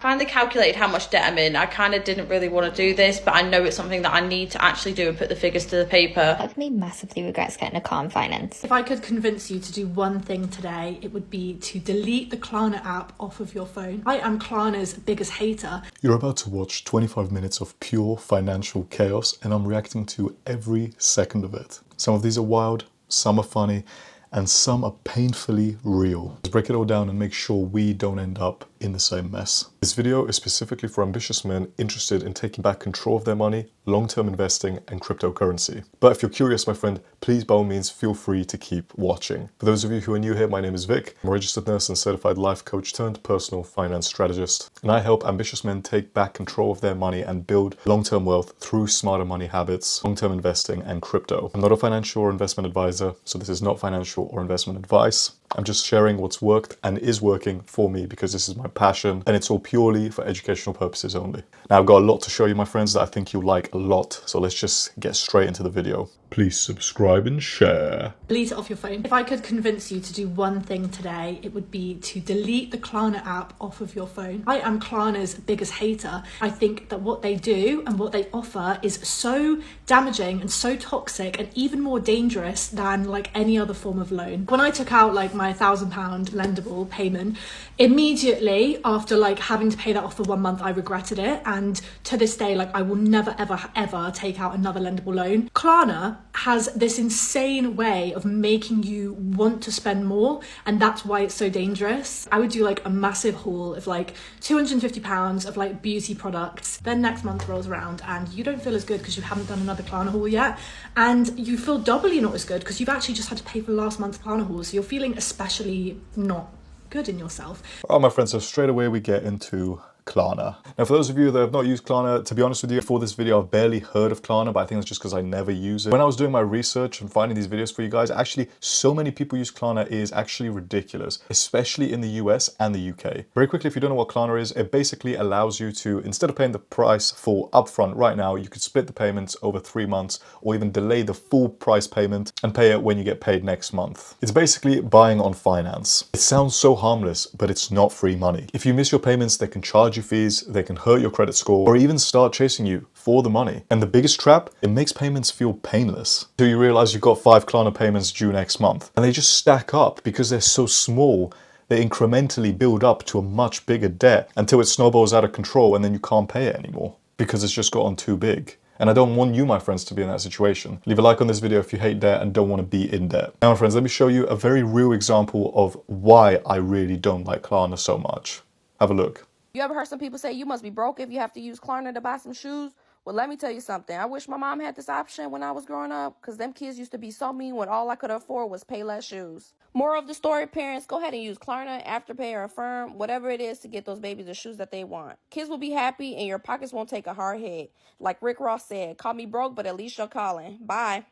Finally calculated how much debt I'm in. I kind of didn't really want to do this, but I know it's something that I need to actually do and put the figures to the paper. Part of me massively regrets getting a car and finance. If I could convince you to do one thing today, it would be to delete the Klarna app off of your phone. I am Klarna's biggest hater. You're about to watch 25 minutes of pure financial chaos, and I'm reacting to every second of it. Some of these are wild, some are funny, and some are painfully real. Let's break it all down and make sure we don't end up in the same mess. This video is specifically for ambitious men interested in taking back control of their money, long-term investing, and cryptocurrency. But if you're curious, my friend, please by all means feel free to keep watching. For those of you who are new here, my name is Vic. I'm a registered nurse and certified life coach turned personal finance strategist. And I help ambitious men take back control of their money and build long-term wealth through smarter money habits, long-term investing, and crypto. I'm not a financial or investment advisor, so this is not financial or investment advice. I'm just sharing what's worked and is working for me because this is my passion, and it's all purely for educational purposes only. Now, I've got a lot to show you, my friends, that I think you'll like a lot. So let's just get straight into the video. Please subscribe and share. Delete it off your phone. If I could convince you to do one thing today, it would be to delete the Klarna app off of your phone. I am Klarna's biggest hater. I think that what they do and what they offer is so damaging and so toxic and even more dangerous than like any other form of loan. When I took out like my £1,000 lendable payment, immediately after like having to pay that off for 1 month, I regretted it. And to this day, like I will never, ever take out another lendable loan. Klarna has this insane way of making you want to spend more, and that's why it's so dangerous. I would do like a massive haul of like £250 of like beauty products. Then next month rolls around and you don't feel as good because you haven't done another Klarna haul yet, and you feel doubly not as good because you've actually just had to pay for last month's Klarna haul, so you're feeling especially not good in yourself. All right, my friends, so straight away we get into Klarna. Now, for those of you that have not used Klarna, to be honest with you, before this video, I've barely heard of Klarna, but I think it's just because I never use it. When I was doing my research and finding these videos for you guys, actually, so many people use Klarna is actually ridiculous, especially in the US and the UK. Very quickly, if you don't know what Klarna is, it basically allows you to, instead of paying the price full upfront right now, you could split the payments over 3 months or even delay the full price payment and pay it when you get paid next month. It's basically buying on finance. It sounds so harmless, but it's not free money. If you miss your payments, they can charge you fees, they can hurt your credit score, or even start chasing you for the money. And the biggest trap, it makes payments feel painless. So you realize you've got 5 Klarna payments due next month, and they just stack up because they're so small. They incrementally build up to a much bigger debt until it snowballs out of control, and then you can't pay it anymore because it's just gotten too big. And I don't want you, my friends, to be in that situation. Leave a like on this video if you hate debt and don't want to be in debt. Now, my friends, let me show you a very real example of why I really don't like Klarna so much. Have a look. You ever heard some people say you must be broke if you have to use Klarna to buy some shoes? Well, let me tell you something. I wish my mom had this option when I was growing up, because them kids used to be so mean when all I could afford was Payless shoes. Moral of the story, parents, go ahead and use Klarna, Afterpay, or Affirm, whatever it is, to get those babies the shoes that they want. Kids will be happy and your pockets won't take a hard hit. Like Rick Ross said, call me broke, but at least you're calling. Bye.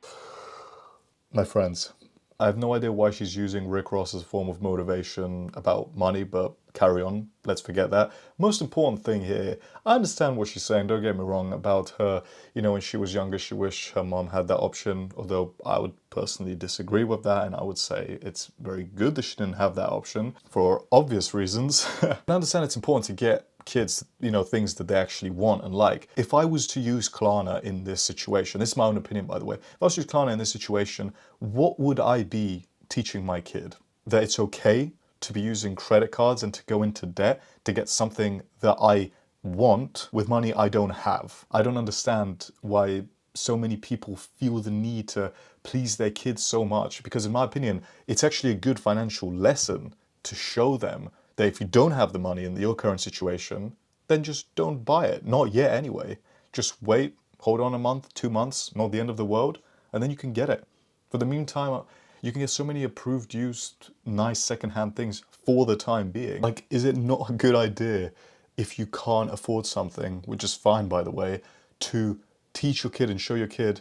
My friends, I have no idea why she's using Rick Ross as a form of motivation about money, but carry on. Let's forget that. Most important thing here, I understand what she's saying, don't get me wrong, about her, you know, when she was younger, she wished her mom had that option, although I would personally disagree with that, and I would say it's very good that she didn't have that option for obvious reasons. I understand it's important to get kids, you know, things that they actually want and like. If I was to use Klarna in this situation, this is my own opinion, by the way, if I was to use Klarna in this situation, what would I be teaching my kid? That it's okay to be using credit cards and to go into debt to get something that I want with money I don't have. I don't understand why so many people feel the need to please their kids so much, because in my opinion, it's actually a good financial lesson to show them that if you don't have the money in your current situation, then just don't buy it. Not yet anyway. Just wait, hold on a month, 2 months, not the end of the world, and then you can get it. For the meantime, you can get so many approved, used, nice secondhand things for the time being. Like, is it not a good idea if you can't afford something, which is fine, by the way, to teach your kid and show your kid,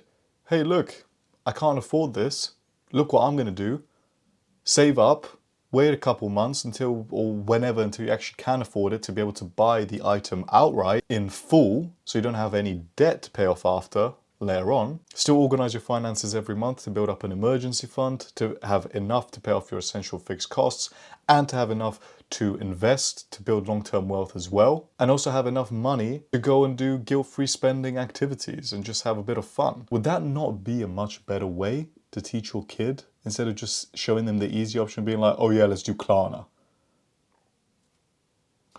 hey, look, I can't afford this. Look what I'm going to do. Save up, wait a couple months until, or whenever, until you actually can afford it to be able to buy the item outright in full, so you don't have any debt to pay off after. layer on. Still organize your finances every month to build up an emergency fund, to have enough to pay off your essential fixed costs, and to have enough to invest to build long-term wealth as well, and also have enough money to go and do guilt-free spending activities and just have a bit of fun. Would that not be a much better way to teach your kid, instead of just showing them the easy option, being like, oh yeah, let's do Klarna?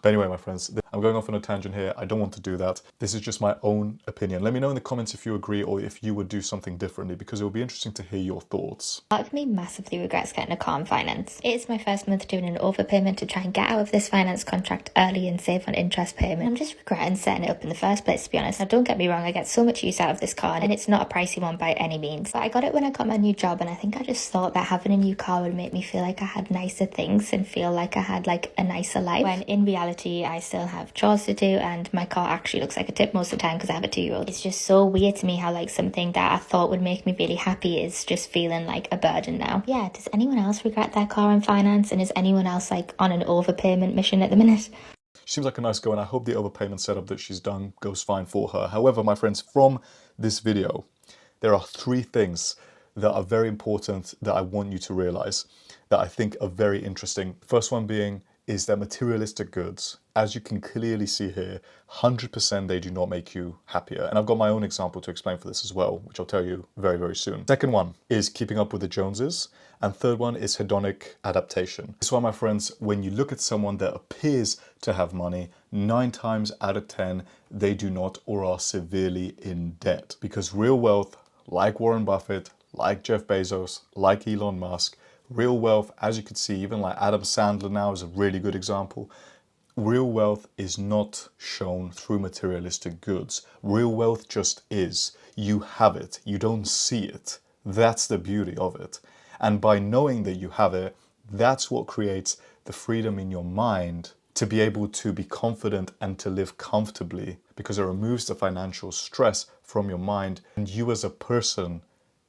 But anyway, my friends, I'm going off on a tangent here. I don't want to do that. This is just my own opinion. Let me know in the comments if you agree or if you would do something differently, because it will be interesting to hear your thoughts. Part of me massively regrets getting a car on finance. It's my first month doing an overpayment to try and get out of this finance contract early and save on interest payment. I'm just regretting setting it up in the first place, to be honest. Now, don't get me wrong, I get so much use out of this car, and it's not a pricey one by any means. But I got it when I got my new job, and I think I just thought that having a new car would make me feel like I had nicer things and feel like I had like a nicer life, when in reality I still have chores to do, and my car actually looks like a tip most of the time because I have a 2-year-old. It's just so weird to me how like something that I thought would make me really happy is just feeling like a burden now. Yeah, does anyone else regret their car on finance, and is anyone else like on an overpayment mission at the minute? She seems like a nice girl, and I hope the overpayment setup that she's done goes fine for her. However, my friends, from this video, there are 3 things that are very important that I want you to realize that I think are very interesting. First one being is that materialistic goods, as you can clearly see here, 100% they do not make you happier. And I've got my own example to explain for this as well, which I'll tell you very, very soon. Second one is keeping up with the Joneses. And third one is hedonic adaptation. This is why, my friends, when you look at someone that appears to have money, 9 times out of 10, they do not or are severely in debt. Because real wealth, like Warren Buffett, like Jeff Bezos, like Elon Musk, real wealth, as you can see, even like Adam Sandler now is a really good example. Real wealth is not shown through materialistic goods. Real wealth just is. You have it. You don't see it. That's the beauty of it. And by knowing that you have it, that's what creates the freedom in your mind to be able to be confident and to live comfortably, because it removes the financial stress from your mind, and you as a person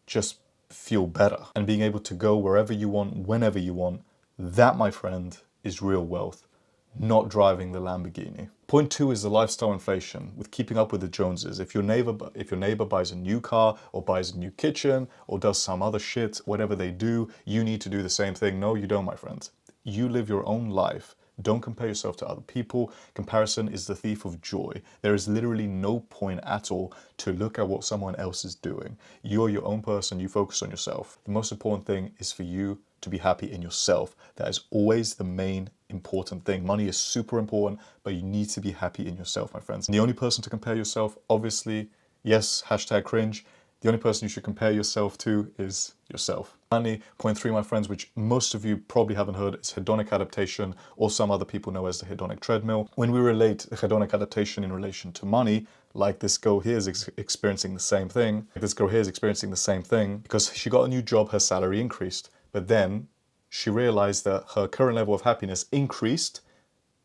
just feel better. And being able to go wherever you want, whenever you want, that, my friend, is real wealth, not driving the Lamborghini. Point 2 is the lifestyle inflation, with keeping up with the Joneses. If your neighbor buys a new car or buys a new kitchen or does some other shit, whatever they do, you need to do the same thing. No, you don't, my friend. You live your own life. Don't compare yourself to other people. Comparison is the thief of joy. There is literally no point at all to look at what someone else is doing. You're your own person. You focus on yourself. The most important thing is for you to be happy in yourself. That is always the main important thing. Money is super important, but you need to be happy in yourself, my friends. And the only person to compare yourself, obviously, yes, hashtag cringe, the only person you should compare yourself to is yourself. Finally, point 3, my friends, which most of you probably haven't heard, is hedonic adaptation, or some other people know as the hedonic treadmill. When we relate the hedonic adaptation in relation to money, like this girl here is experiencing the same thing. Because she got a new job, her salary increased, but then she realized that her current level of happiness increased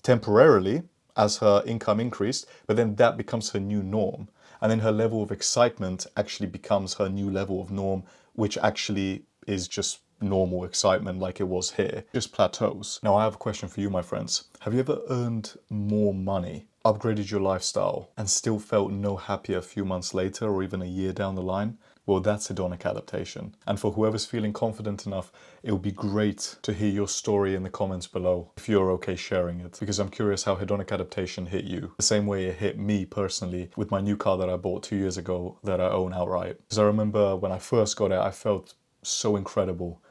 temporarily as her income increased, but then that becomes her new norm. And then her level of excitement actually becomes her new level of norm, which actually is just normal excitement like it was here. Just plateaus. Now I have a question for you, my friends. Have you ever earned more money, upgraded your lifestyle, and still felt no happier a few months later or even a year down the line? Well, that's hedonic adaptation. And for whoever's feeling confident enough, it would be great to hear your story in the comments below, if you're okay sharing it, because I'm curious how hedonic adaptation hit you. The same way it hit me personally with my new car that I bought 2 years ago that I own outright. Because I remember when I first got it, I felt so incredible.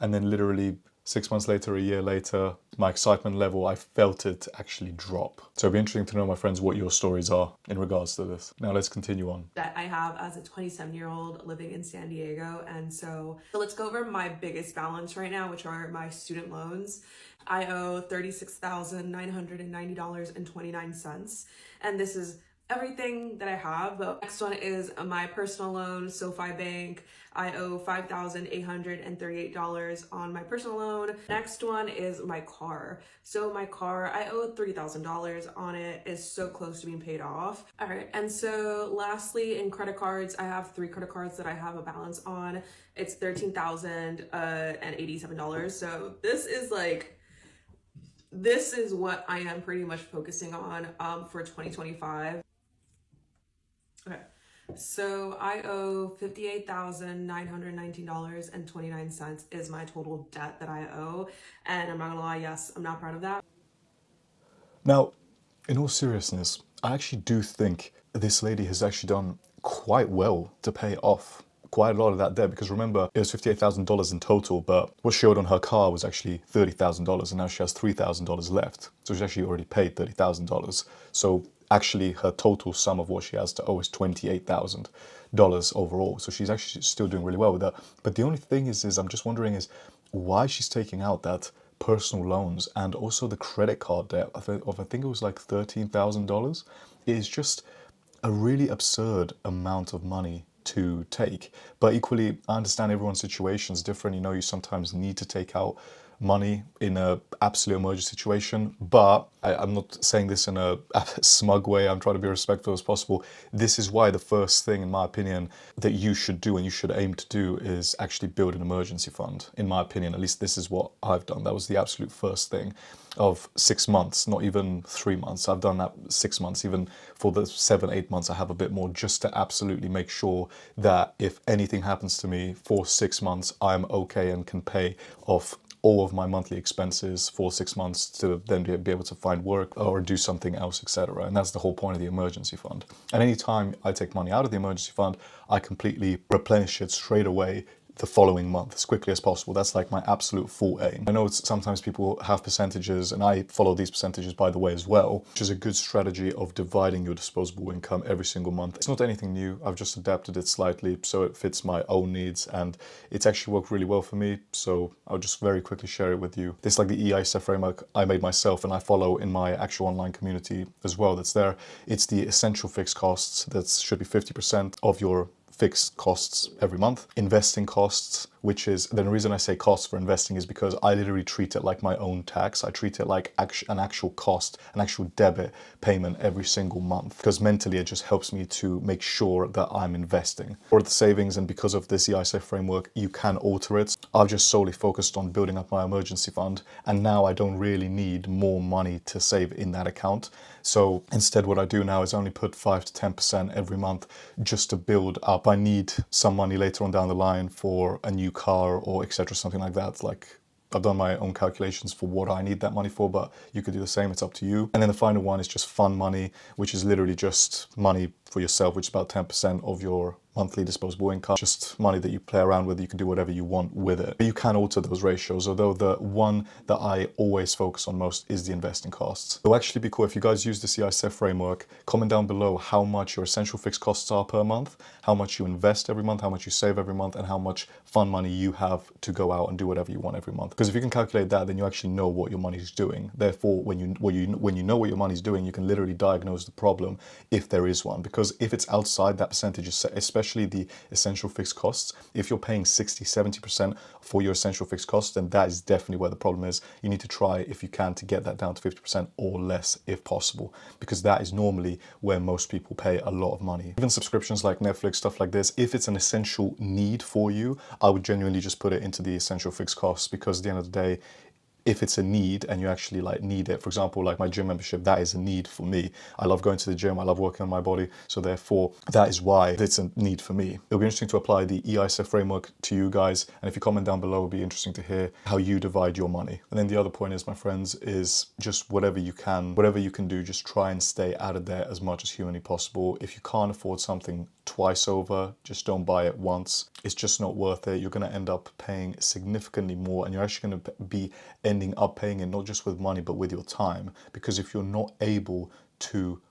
And then literally 6 months later, a year later, my excitement level, I felt it actually drop. So it'd be interesting to know, my friends, what your stories are in regards to this. Now let's continue on. That I have as a 27-year-old living in San Diego. And so let's go over my biggest balance right now, which are my student loans. I owe $36,990.29. And this is everything that I have. But next one is my personal loan, SoFi Bank. I owe $5,838 on my personal loan. Next one is my car. So my car, I owe $3,000 on it. It's so close to being paid off. All right, and so lastly, in credit cards, I have 3 credit cards that I have a balance on. It's $13,087. So this is what I am pretty much focusing on for 2025. Okay, So I owe $58,919.29 is my total debt that I owe. And I'm not gonna lie, yes, I'm not proud of that. Now, in all seriousness, I actually do think this lady has actually done quite well to pay off quite a lot of that debt, because remember, it was $58,000 in total, but what she owed on her car was actually $30,000, and now she has $3,000 left. So she's actually already paid $30,000. So actually her total sum of what she has to owe is $28,000 overall. So she's actually still doing really well with that. But the only thing is I'm just wondering is why she's taking out that personal loans and also the credit card debt I think it was like $13,000. It is just a really absurd amount of money to take. But equally, I understand everyone's situation is different. You know, you sometimes need to take out money in a absolute emergency situation, but I'm not saying this in a smug way. I'm trying to be respectful as possible. This is why the first thing, in my opinion, that you should do and you should aim to do is actually build an emergency fund. In my opinion, at least this is what I've done. That was the absolute first thing of 6 months, not even 3 months. I've done that 6 months. Even for the 7-8 months, I have a bit more, just to absolutely make sure that if anything happens to me for 6 months, I'm okay and can pay off all of my monthly expenses for 6 months to then be able to find work or do something else, etc. And that's the whole point of the emergency fund. And anytime I take money out of the emergency fund, I completely replenish it straight away the following month as quickly as possible. That's like my absolute full aim. I know sometimes people have percentages, and I follow these percentages by the way as well, which is a good strategy of dividing your disposable income every single month. It's not anything new. I've just adapted it slightly so it fits my own needs, and it's actually worked really well for me. So I'll just very quickly share it with you. This is like the EISF framework I made myself and I follow in my actual online community as well that's there. It's the essential fixed costs that should be 50% of your fixed costs every month. Investing costs, which is, the reason I say costs for investing is because I literally treat it like my own tax. I treat it like an actual cost, an actual debit payment every single month, because mentally it just helps me to make sure that I'm investing. For the savings, and because of this EISF framework, you can alter it. I've just solely focused on building up my emergency fund, and now I don't really need more money to save in that account. So instead what I do now is only put 5 to 10% every month just to build up. I need some money later on down the line for a new car or etc., something like that. Like, I've done my own calculations for what I need that money for, but you could do the same, it's up to you. And then the final one is just fun money, which is literally just money for yourself, which is about 10% of your monthly disposable income. Just money that you play around with, you can do whatever you want with it. But you can alter those ratios, although the one that I always focus on most is the investing costs. It'll actually be cool if you guys use this EISF framework. Comment down below how much your essential fixed costs are per month, how much you invest every month, how much you save every month, and how much fun money you have to go out and do whatever you want every month. Because if you can calculate that, then you actually know what your money is doing. Therefore, when you know what your money is doing, you can literally diagnose the problem if there is one. Because if it's outside that percentage, especially the essential fixed costs, if you're paying 60-70% for your essential fixed costs, then that is definitely where the problem is. You need to try, if you can, to get that down to 50% or less if possible, because that is normally where most people pay a lot of money. Even subscriptions like Netflix, stuff like this, if it's an essential need for you, I would genuinely just put it into the essential fixed costs, because at the end of the day, if it's a need and you actually like need it, for example, like my gym membership, that is a need for me. I love going to the gym, I love working on my body, so therefore that is why it's a need for me. It'll be interesting to apply the EISF framework to you guys, and if you comment down below, it'll be interesting to hear how you divide your money. And then the other point is, my friends, is just whatever you can do, just try and stay out of debt as much as humanly possible. If you can't afford something twice over, just don't buy it once. It's just not worth it. You're going to end up paying significantly more, and you're actually going to be ending up paying it not just with money but with your time, because if you're not able to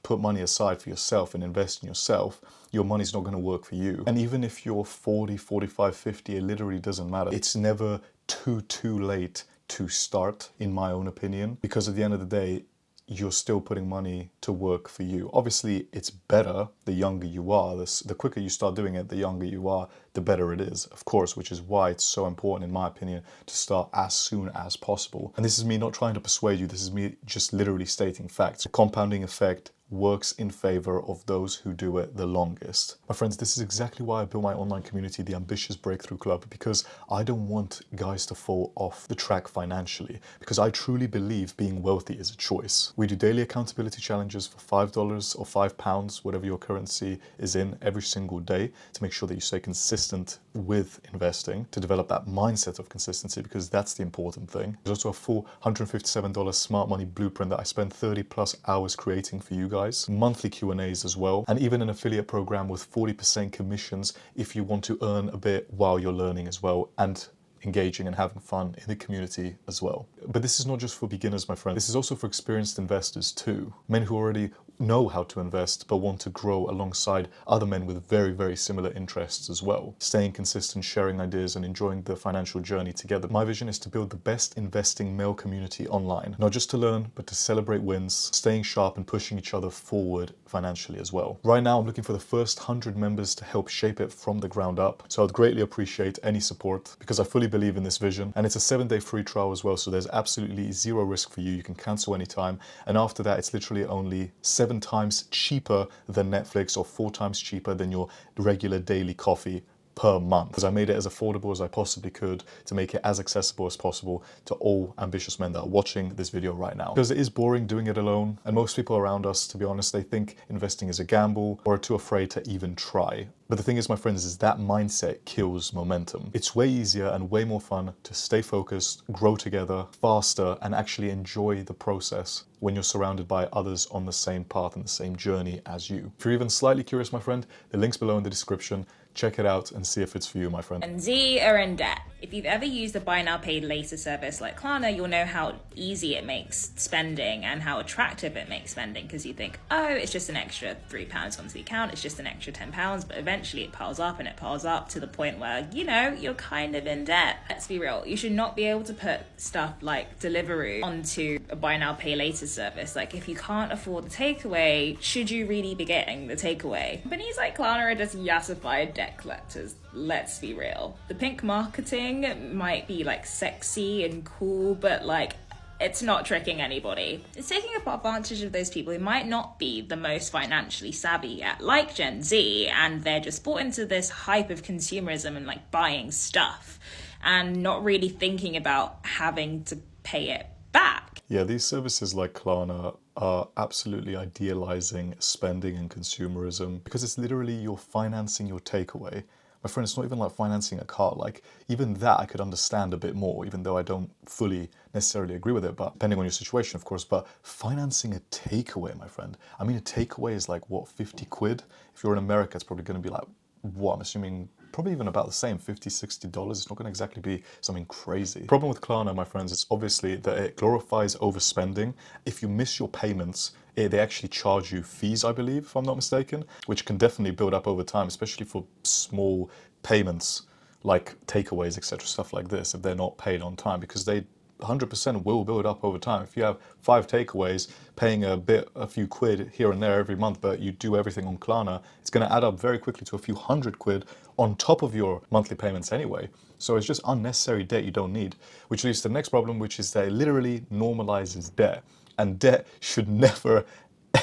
put money aside for yourself and invest in yourself, your money's not going to work for you. And even if you're 40, 45, 50, it literally doesn't matter. It's never too late to start, in my own opinion, because at the end of the day, you're still putting money to work for you. Obviously, it's better the younger you are. The quicker you start doing it, the younger you are, the better it is, of course, which is why it's so important, in my opinion, to start as soon as possible. And this is me not trying to persuade you. This is me just literally stating facts. The compounding effect works in favor of those who do it the longest. My friends, this is exactly why I built my online community, the Ambitious Breakthrough Club, because I don't want guys to fall off the track financially, because I truly believe being wealthy is a choice. We do daily accountability challenges for $5 or £5, whatever your currency is in, every single day to make sure that you stay consistent with investing, to develop that mindset of consistency, because that's the important thing. There's also a full $157 smart money blueprint that I spent 30+ hours creating for you guys, monthly Q&As as well, and even an affiliate program with 40% commissions if you want to earn a bit while you're learning as well, and engaging and having fun in the community as well. But this is not just for beginners, my friend. This is also for experienced investors too. Men who already know how to invest but want to grow alongside other men with very, very similar interests as well. Staying consistent, sharing ideas, and enjoying the financial journey together. My vision is to build the best investing male community online, not just to learn, but to celebrate wins, staying sharp and pushing each other forward financially as well. Right now, I'm looking for the first 100 members to help shape it from the ground up. So I'd greatly appreciate any support, because I fully believe in this vision, and it's a 7-day free trial as well. So there's absolutely zero risk for you. You can cancel anytime. And after that, it's literally only 7 times cheaper than Netflix or 4 times cheaper than your regular daily coffee per month, because I made it as affordable as I possibly could to make it as accessible as possible to all ambitious men that are watching this video right now. Because it is boring doing it alone, and most people around us, to be honest, they think investing is a gamble or are too afraid to even try. But the thing is, my friends, is that mindset kills momentum. It's way easier and way more fun to stay focused, grow together faster, and actually enjoy the process when you're surrounded by others on the same path and the same journey as you. If you're even slightly curious, my friend, the link's below in the description. Check it out and see if it's for you, my friend. And Z are in debt. If you've ever used a buy now pay later service like Klarna, you'll know how easy it makes spending and how attractive it makes spending, because you think, oh, it's just an extra £3 onto the account, it's just an extra £10, but eventually it piles up and it piles up to the point where, you know, you're kind of in debt. Let's be real, you should not be able to put stuff like Deliveroo onto a buy now pay later service. Like, if you can't afford the takeaway, should you really be getting the takeaway? Companies like Klarna are just yassified debt collectors. Let's be real. The pink marketing might be like sexy and cool, but like, it's not tricking anybody. It's taking advantage of those people who might not be the most financially savvy yet, like Gen Z, and they're just bought into this hype of consumerism and like buying stuff and not really thinking about having to pay it back. Yeah, these services like Klarna are absolutely idealizing spending and consumerism, because it's literally you're financing your takeaway. My friend, it's not even like financing a car. Like, even that I could understand a bit more, even though I don't fully necessarily agree with it, but depending on your situation, of course. But financing a takeaway, my friend, I mean, a takeaway is like, what, 50 quid? If you're in America, it's probably going to be like, what, I'm assuming probably even about the same, $50-$60. It's not going to exactly be something crazy. The problem with Klarna, my friends, is obviously that it glorifies overspending. If you miss your payments, they actually charge you fees, I believe, if I'm not mistaken, which can definitely build up over time, especially for small payments like takeaways, etc., stuff like this, if they're not paid on time, because they 100% will build up over time. If you have 5 takeaways, paying a few quid here and there every month, but you do everything on Klarna, it's going to add up very quickly to a few hundred quid on top of your monthly payments anyway. So it's just unnecessary debt you don't need, which leads to the next problem, which is that it literally normalizes debt. And debt should never,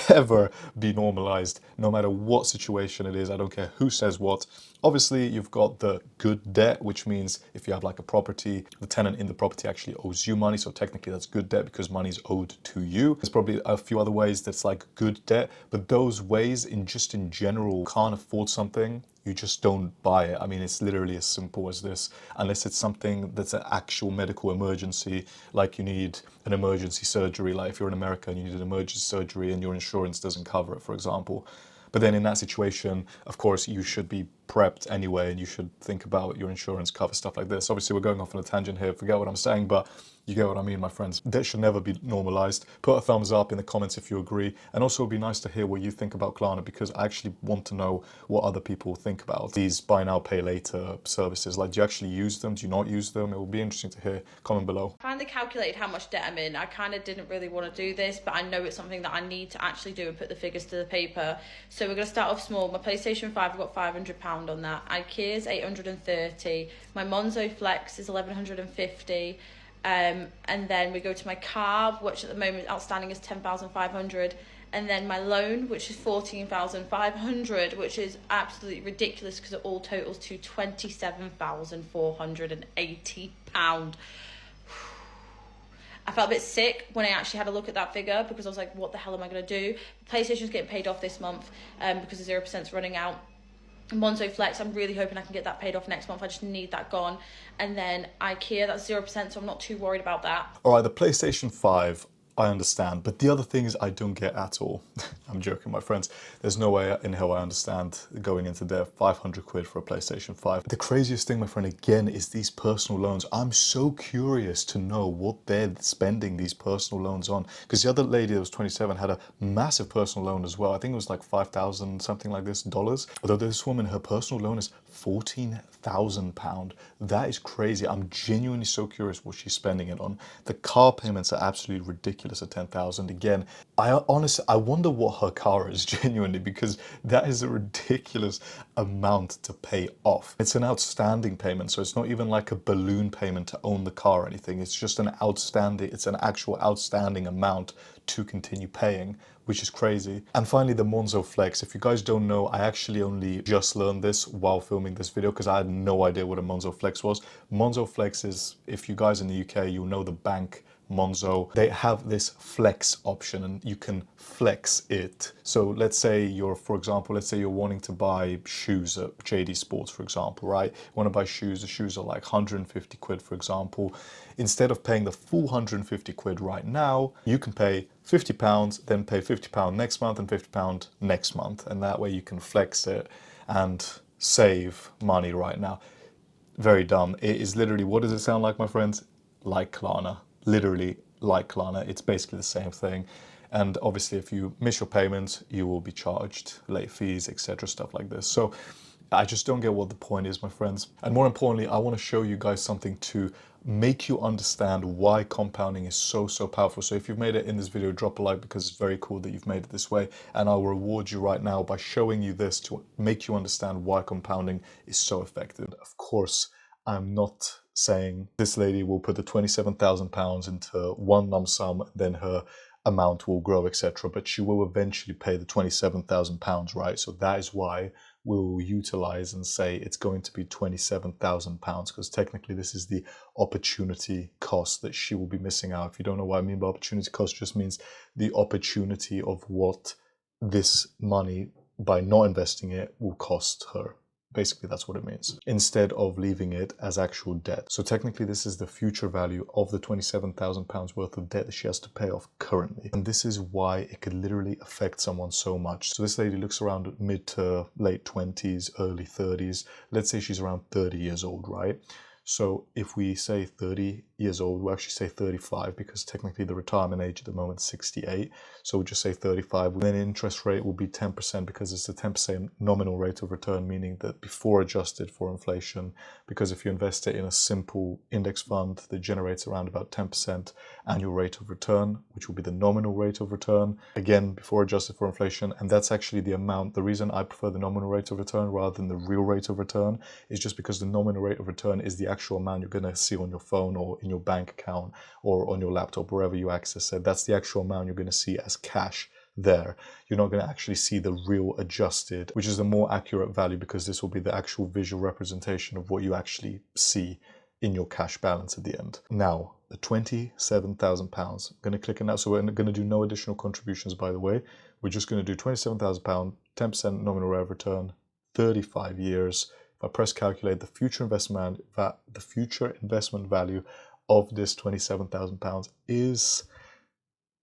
ever be normalized, no matter what situation it is. I don't care who says what. Obviously, you've got the good debt, which means if you have like a property, the tenant in the property actually owes you money. So technically that's good debt because money is owed to you. There's probably a few other ways that's like good debt, but those ways in general, can't afford something, you just don't buy it. I mean, it's literally as simple as this, unless it's something that's an actual medical emergency, like you need an emergency surgery, like if you're in America and you need an emergency surgery and your insurance doesn't cover it, for example. But then in that situation, of course, you should be prepped anyway, and you should think about your insurance cover, stuff like this. Obviously, we're going off on a tangent here, forget what I'm saying, but you get what I mean, my friends. That should never be normalized. Put a thumbs up in the comments if you agree. And also, it'd be nice to hear what you think about Klarna, because I actually want to know what other people think about these buy now, pay later services. Like, do you actually use them? Do you not use them? It would be interesting to hear. Comment below. I finally calculated how much debt I'm in. I kind of didn't really want to do this, but I know it's something that I need to actually do and put the figures to the paper. So we're going to start off small. My PlayStation 5, I've got £500 on that. IKEA's 830. My Monzo Flex is 1150. And then we go to my car, which at the moment outstanding is 10,500, and then my loan, which is 14,500, which is absolutely ridiculous because it all totals to £27,480. I felt a bit sick when I actually had a look at that figure because I was like, what the hell am I going to do? PlayStation's getting paid off this month because the 0%'s running out. Monzo Flex, I'm really hoping I can get that paid off next month. I just need that gone. And then IKEA, that's 0%, so I'm not too worried about that. All right, the PlayStation 5, I understand. But the other things I don't get at all. I'm joking, my friends. There's no way in hell I understand going into there 500 quid for a PlayStation 5. The craziest thing, my friend, again, is these personal loans. I'm so curious to know what they're spending these personal loans on. Because the other lady that was 27 had a massive personal loan as well. I think it was like 5,000, something like this, dollars. Although this woman, her personal loan is £14,000. That is crazy. I'm genuinely so curious what she's spending it on. The car payments are absolutely ridiculous at 10,000. Again, I wonder what her car is genuinely, because that is a ridiculous amount to pay off. It's an outstanding payment, so it's not even like a balloon payment to own the car or anything. It's just an actual outstanding amount to continue paying, which is crazy. And finally, the Monzo Flex. If you guys don't know, I actually only just learned this while filming this video because I had no idea what a Monzo Flex was. Monzo Flex is, if you guys in the UK, you'll know the bank Monzo, they have this flex option and you can flex it. So let's say you're wanting to buy shoes at JD Sports, for example, right? You want to buy shoes, the shoes are like 150 quid, for example. Instead of paying the full 150 quid right now, you can pay £50, then pay £50 next month and £50 next month. And that way you can flex it and save money right now. Very dumb. It is literally, what does it sound like, my friends? Like Klarna. Literally like Klarna. It's basically the same thing. And obviously if you miss your payments, you will be charged late fees, etc., stuff like this. So I just don't get what the point is, my friends. And more importantly, I want to show you guys something to make you understand why compounding is so powerful. So if you've made it in this video, drop a like because it's very cool that you've made it this way. And I'll reward you right now by showing you this to make you understand why compounding is so effective. Of course, I'm not saying this lady will put the £27,000 into one lump sum, then her amount will grow, etc. But she will eventually pay the £27,000, right? So that is why we'll utilize and say it's going to be £27,000 because technically this is the opportunity cost that she will be missing out. If you don't know what I mean by opportunity cost, it just means the opportunity of what this money, by not investing it, will cost her. Basically, that's what it means, instead of leaving it as actual debt. So technically, this is the future value of the £27,000 worth of debt that she has to pay off currently. And this is why it could literally affect someone so much. So this lady looks around mid to late 20s, early 30s. Let's say she's around 30 years old, right? So if we say 30 years old, we'll actually say 35 because technically the retirement age at the moment is 68. So we'll just say 35. Then interest rate will be 10% because it's a 10% nominal rate of return, meaning that before adjusted for inflation, because if you invest it in a simple index fund that generates around about 10% annual rate of return, which will be the nominal rate of return, again, before adjusted for inflation. And that's actually the amount. The reason I prefer the nominal rate of return rather than the real rate of return is just because the nominal rate of return is the actual amount you're going to see on your phone or in your bank account or on your laptop, wherever you access it. That's the actual amount you're going to see as cash there. You're not going to actually see the real adjusted, which is a more accurate value because this will be the actual visual representation of what you actually see in your cash balance at the end. Now, the £27,000. I'm going to click on that. So we're going to do no additional contributions, by the way. We're just going to do £27,000, 10% nominal rate of return, 35 years. If I press calculate, the future investment value of this £27,000 is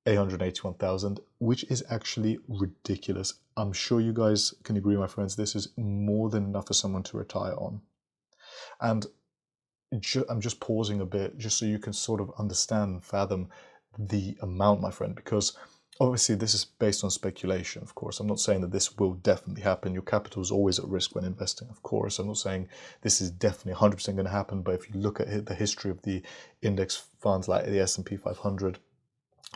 £881,000, which is actually ridiculous. I'm sure you guys can agree, my friends, this is more than enough for someone to retire on. And I'm just pausing a bit just so you can sort of understand and fathom the amount, my friend, because obviously this is based on speculation, of course. I'm not saying that this will definitely happen. Your capital is always at risk when investing, of course. I'm not saying this is definitely 100% going to happen, but if you look at the history of the index funds like the S&P 500,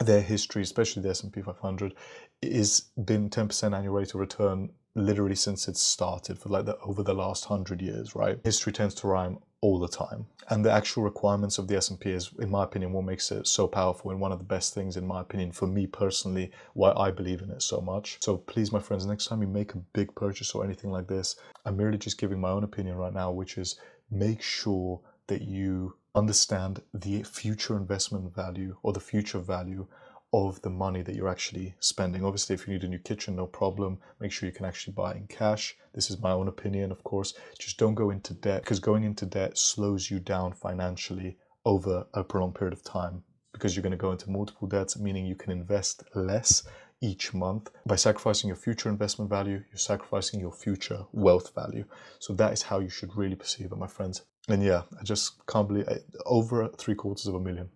their history, especially the S&P 500, is been 10% annual rate of return literally since it started for like over the last 100 years, right? History tends to rhyme all the time. And the actual requirements of the S&P is, in my opinion, what makes it so powerful and one of the best things, in my opinion, for me personally, why I believe in it so much. So please, my friends, next time you make a big purchase or anything like this, I'm merely just giving my own opinion right now, which is make sure that you understand the future investment value or the future value of the money that you're actually spending. Obviously, if you need a new kitchen, no problem. Make sure you can actually buy in cash. This is my own opinion, of course. Just don't go into debt, because going into debt slows you down financially over a prolonged period of time, because you're going to go into multiple debts, meaning you can invest less each month. By sacrificing your future investment value, you're sacrificing your future wealth value. So that is how you should really perceive it, my friends. And yeah, I just can't believe it. Over $750,000.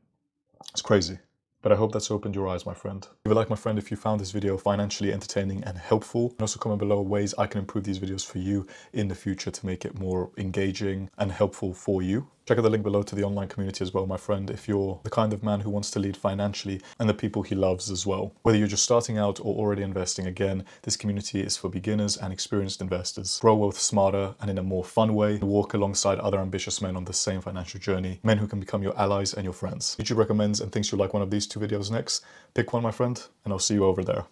It's crazy. But I hope that's opened your eyes, my friend. Leave a like, my friend, if you found this video financially entertaining and helpful. And also comment below ways I can improve these videos for you in the future to make it more engaging and helpful for you. Check out the link below to the online community as well, my friend, if you're the kind of man who wants to lead financially and the people he loves as well. Whether you're just starting out or already investing, again, this community is for beginners and experienced investors. Grow wealth smarter and in a more fun way. Walk alongside other ambitious men on the same financial journey. Men who can become your allies and your friends. YouTube recommends and thinks you'll like one of these two videos next. Pick one, my friend, and I'll see you over there.